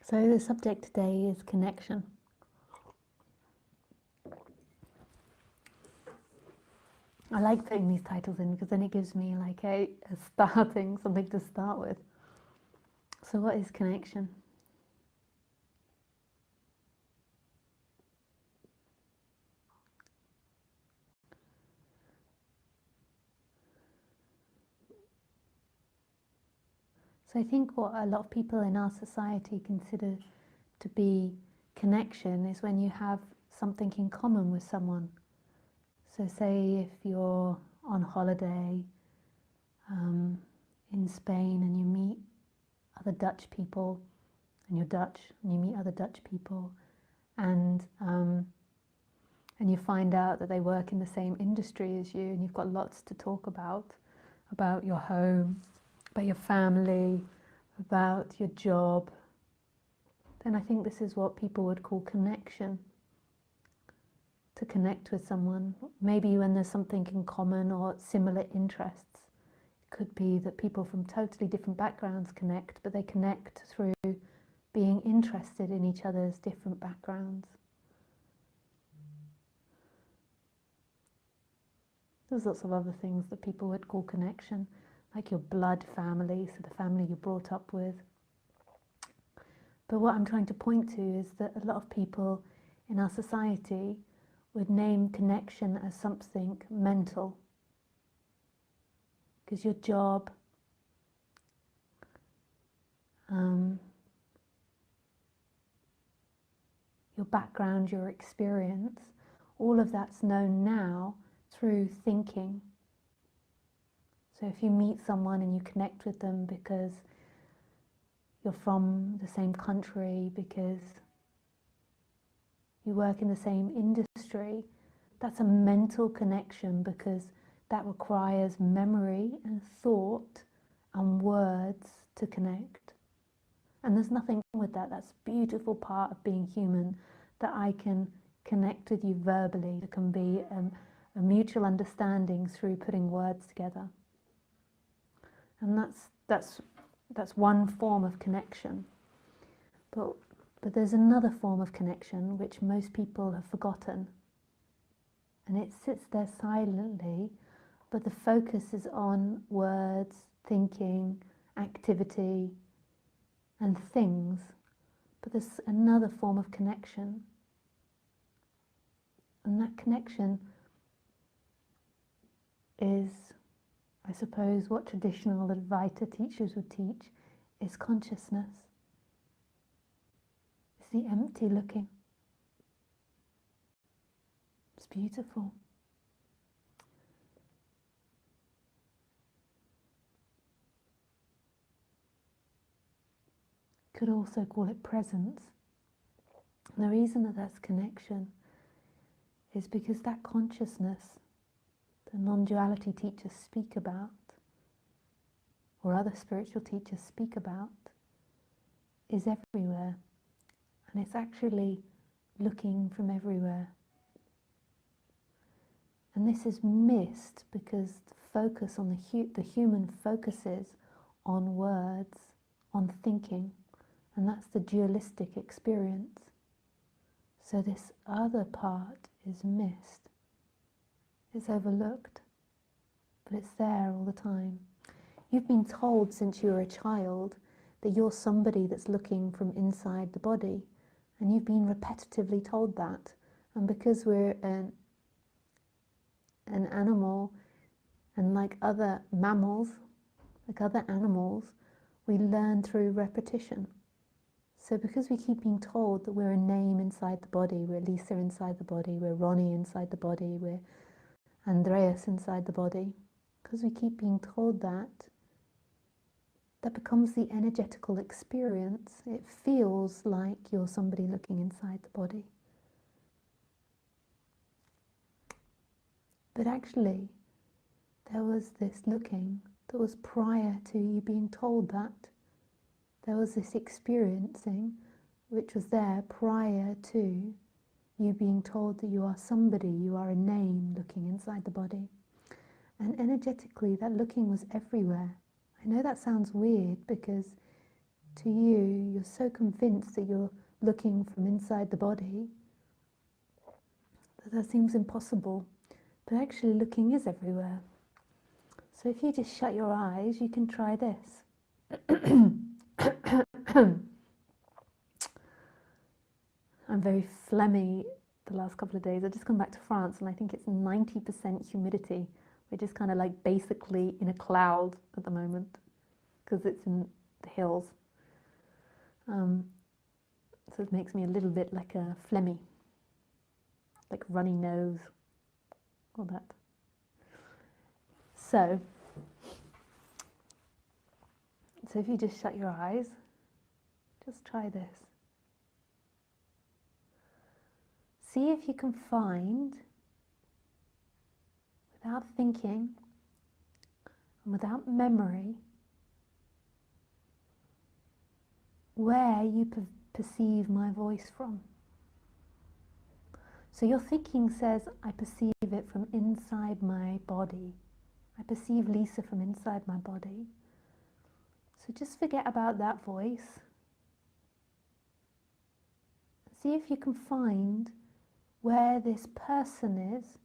So the subject today is connection. I like putting these titles in because then it gives me like a starting, something to start with. So what is connection? So I think what a lot of people in our society consider to be connection is when you have something in common with someone. So say if you're on holiday in Spain and you meet other Dutch people, and you're Dutch and you meet other Dutch people, and you find out that they work in the same industry as you, and you've got lots to talk about your home, about your family, about your job, then I think this is what people would call connection. To connect with someone, maybe when there's something in common or similar interests. It could be that people from totally different backgrounds connect, but they connect through being interested in each other's different backgrounds. There's lots of other things that people would call connection, like your blood family, so the family you're brought up with. But what I'm trying to point to is that a lot of people in our society would name connection as something mental. Because your job, your background, your experience, all of that's known now through thinking. So if you meet someone and you connect with them because you're from the same country, because you work in the same industry, that's a mental connection because that requires memory and thought and words to connect. And there's nothing wrong with that. That's a beautiful part of being human, that I can connect with you verbally. There can be a mutual understanding through putting words together. And that's one form of connection. But there's another form of connection which most people have forgotten. And it sits there silently, but the focus is on words, thinking, activity, and things. But there's another form of connection. And that connection is, I suppose, what traditional Advaita teachers would teach, is consciousness. It's the empty looking. It's beautiful. Could also call it presence. And the reason that that's connection is because that consciousness, the non-duality teachers speak about, or other spiritual teachers speak about, is everywhere. And it's actually looking from everywhere. And this is missed because the focus on the human focuses on words, on thinking, and that's the dualistic experience. So this other part is missed. It's overlooked, but it's there all the time. You've been told since you were a child that you're somebody that's looking from inside the body, and you've been repetitively told that. And because we're an animal, and like other mammals, like other animals, we learn through repetition. So because we keep being told that we're a name inside the body, we're Lisa inside the body, we're Ronnie inside the body, we're Andreas inside the body, because we keep being told that, that becomes the energetical experience. It feels like you're somebody looking inside the body. But actually, there was this looking that was prior to you being told that. There was this experiencing which was there prior to you being told that you are somebody, you are a name looking inside the body. And energetically, that looking was everywhere. I know that sounds weird because to you, you're so convinced that you're looking from inside the body that seems impossible. But actually looking is everywhere. So if you just shut your eyes, you can try this. I'm very phlegmy the last couple of days. I've just come back to France and I think it's 90% humidity. We're just kind of like basically in a cloud at the moment because it's in the hills. So it makes me a little bit like a phlegmy, like runny nose, all that. So if you just shut your eyes, just try this. See if you can find, without thinking and without memory, where you perceive my voice from. So your thinking says, I perceive it from inside my body. I perceive Lisa from inside my body. So just forget about that voice. See if you can find where this person is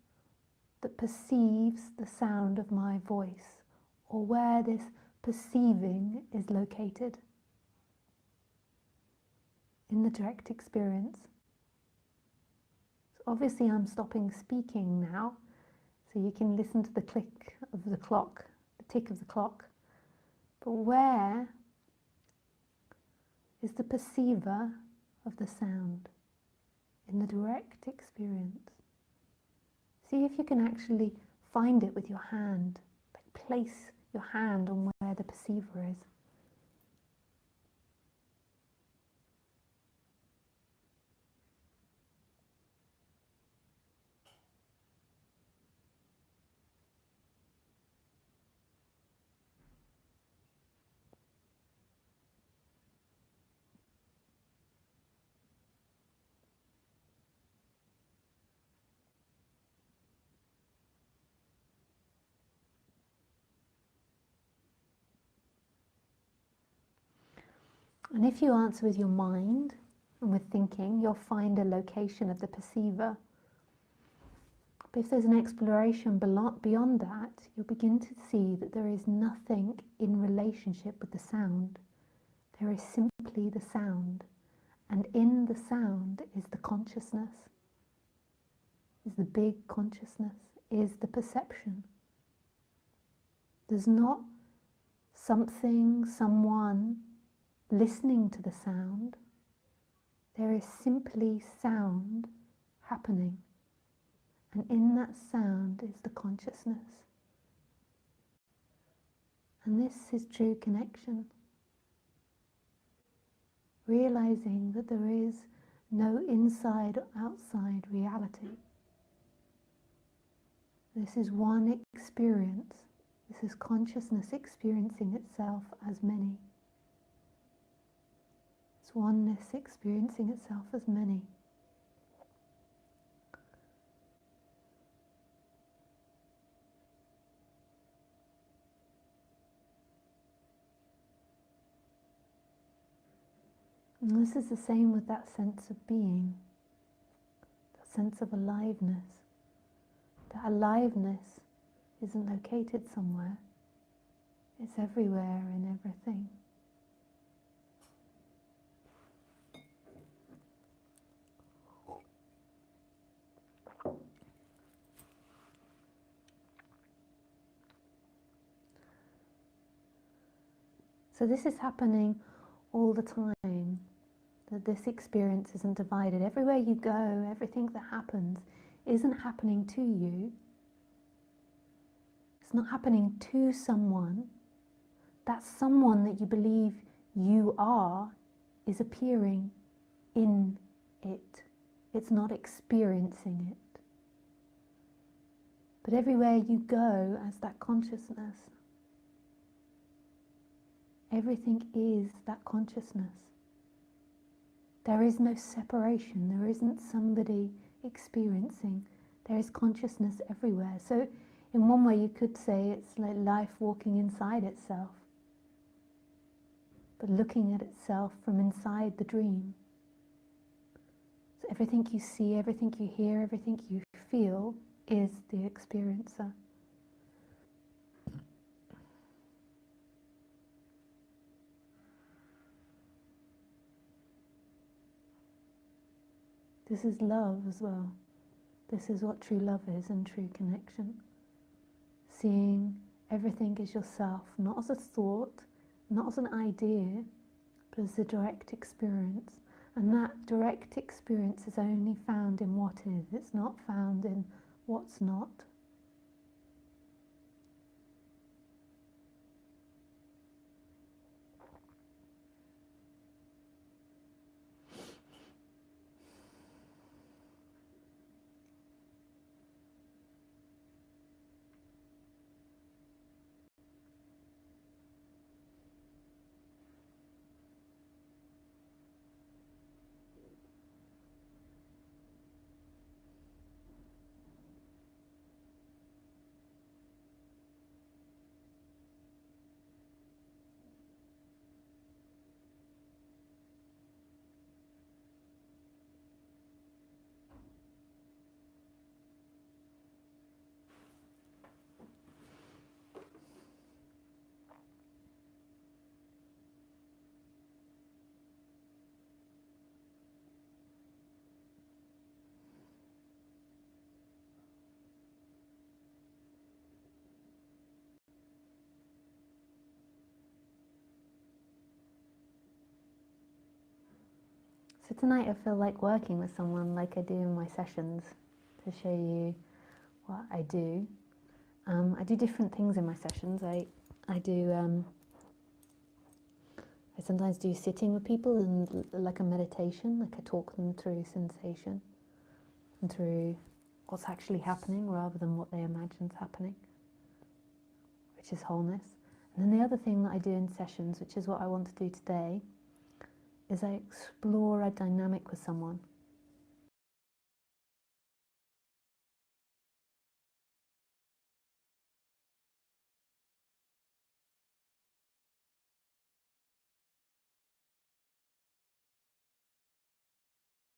that perceives the sound of my voice, or where this perceiving is located in the direct experience. So obviously I'm stopping speaking now, so you can listen to the click of the clock, the tick of the clock. But where is the perceiver of the sound in the direct experience? See if you can actually find it with your hand, like place your hand on where the perceiver is. And if you answer with your mind and with thinking, you'll find a location of the perceiver. But if there's an exploration beyond that, you'll begin to see that there is nothing in relationship with the sound. There is simply the sound. And in the sound is the consciousness, is the big consciousness, is the perception. There's not something, someone listening to the sound. There is simply sound happening. And in that sound is the consciousness. And this is true connection. Realizing that there is no inside or outside reality. This is one experience. This is consciousness experiencing itself as many. It's oneness experiencing itself as many. And this is the same with that sense of being, that sense of aliveness. That aliveness isn't located somewhere, it's everywhere in everything. So this is happening all the time, that this experience isn't divided. Everywhere you go, everything that happens isn't happening to you. It's not happening to someone. That someone that you believe you are is appearing in it. It's not experiencing it. But everywhere you go as that consciousness, everything is that consciousness. There is no separation. There isn't somebody experiencing. There is consciousness everywhere. So in one way you could say it's like life walking inside itself. but looking at itself from inside the dream. So everything you see, everything you hear, everything you feel is the experiencer. This is love as well. This is what true love is and true connection. Seeing everything as yourself, not as a thought, not as an idea, but as a direct experience. And that direct experience is only found in what is. It's not found in what's not. So tonight I feel like working with someone like I do in my sessions to show you what I do. I do different things in my sessions. I sometimes do sitting with people and like a meditation, like I talk them through sensation and through what's actually happening rather than what they imagine's happening, which is wholeness. And then the other thing that I do in sessions, which is what I want to do today, is I explore a dynamic with someone.